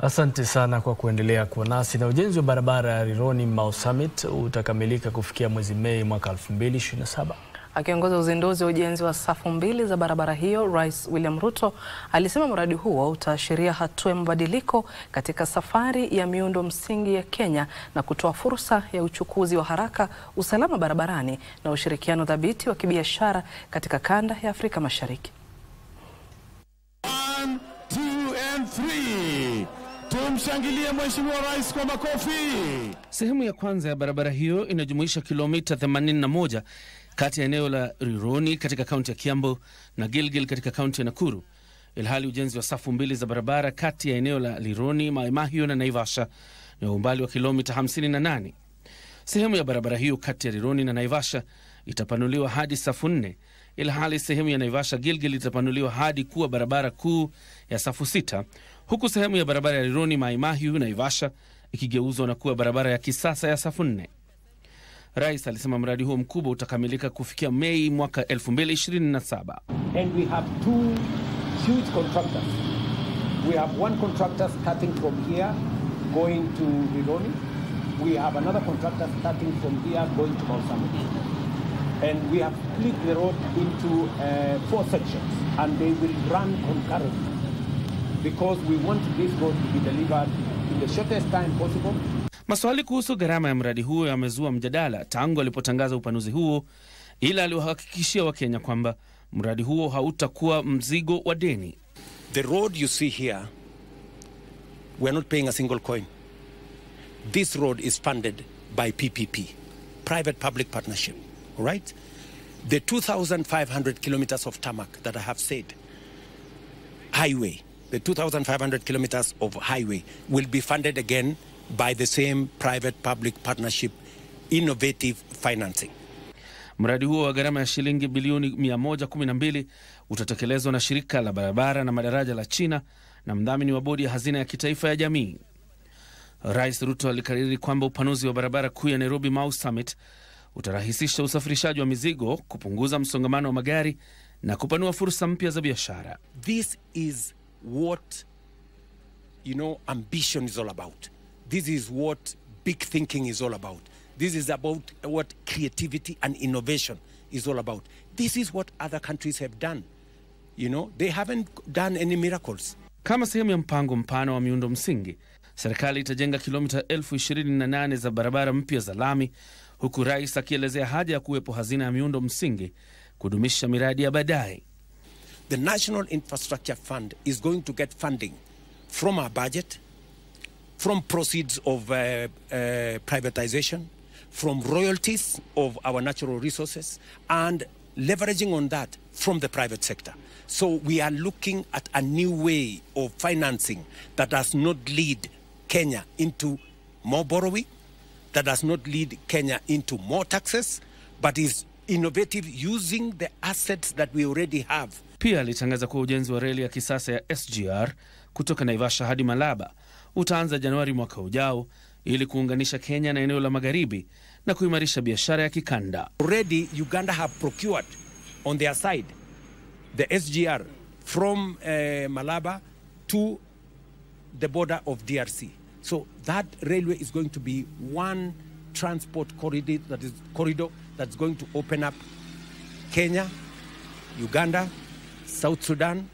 Asante sana kwa kuendelea kuwa nasi. Na ujenzi wa barabara ya Rironi Mau Summit utakamilika kufikia mwezi Mei mwaka 2027. Akiongoza uzinduzi wa ujenzi wa safu mbili za barabara hiyo, Rais William Ruto alisema mradi huo utaashiria hatua ya mabadiliko katika safari ya miundo msingi ya Kenya na kutoa fursa ya uchukuzi wa haraka, usalama barabarani na ushirikiano thabiti wa kibiashara katika kanda ya Afrika Mashariki. 1, 2 and 3. Tumshangilie Mheshimiwa Rais kwa makofi. Sehemu ya kwanza ya barabara hiyo inajumuisha kilomita 81 kati ya eneo la Rironi katika kaunti ya Kiambu na Gilgil katika kaunti ya Nakuru, ilhali ujenzi wa safu mbili za barabara kati ya eneo la Rironi, Mai Mahiu na Naivasha ni umbali wa kilomita 58. Sehemu ya barabara hiyo kati ya Rironi na Naivasha itapanuliwa hadi safu 4, ilhali sehemu ya Naivasha Gilgil itapanuliwa hadi kuwa barabara kuu ya safu 6, huku sehemu ya barabara ya Rironi, Mai Mahiu, Naivasha ikigeuzwa na kuwa barabara ya kisasa ya safu 4. Rais alisema mradi huo mkubwa utakamilika kufikia Mei mwaka 2027. And we have two huge contractors. We have one contractor starting from here going to Rironi. We have another contractor starting from here going to Mau Summit. And we have split the road into 4 sections, and they will run concurrently because we want this road to be delivered in the shortest time possible. Maswali kuhusu gharama ya mradi huo yamezua mjadala tangu alipotangaza upanuzi huo, ila aliwahakikishia Wakenya kwamba mradi huo hautakuwa mzigo wa deni. The road you see here, we are not paying a single coin. This road is funded by PPP, private public partnership, all right? The 2,500 kilometers of tarmac that I have said, highway, the 2,500 kilometers of highway will be funded again by the same private-public partnership innovative financing. Mradi huo wa gharama ya shilingi bilioni 112 utatekelezwa na shirika la barabara na madaraja la China na mdhamini wa bodi ya hazina ya kitaifa ya jamii. Rais Ruto alikariri kwamba upanuzi wa barabara kuu ya Nairobi Mau Summit utarahisisha usafirishaji wa mizigo, kupunguza msongamano wa magari na kupanua fursa mpya za biashara. This is what, ambition is all about. This is what big thinking is all about. This is about what creativity and innovation is all about. This is what other countries have done. They haven't done any miracles. Kama sehemu ya mpango mpana wa miundo msingi, serikali itajenga kilomita 28,000 za barabara mpya za lami, huku rais akielezea haja ya kuwepo hazina ya miundo msingi kudumisha miradi ya baadaye. The National Infrastructure Fund is going to get funding from our budget, from proceeds of privatization, from royalties of our natural resources, and leveraging on that from the private sector. So we are looking at a new way of financing that does not lead Kenya into more borrowing, that does not lead Kenya into more taxes, but is innovative using the assets that we already have. Pia alitangaza kuwa ujenzi wa reli ya kisasa ya SGR kutoka Naivasha hadi Malaba utaanza Januari mwaka ujao ili kuunganisha Kenya na eneo la magharibi na kuimarisha biashara ya kikanda. Already Uganda have procured on their side the SGR from Malaba to the border of DRC. So that railway is going to be one transport corridor that's going to open up Kenya, Uganda, South Sudan,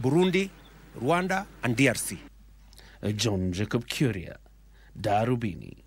Burundi, Rwanda and DRC. John Jacob Kuria, Darubini.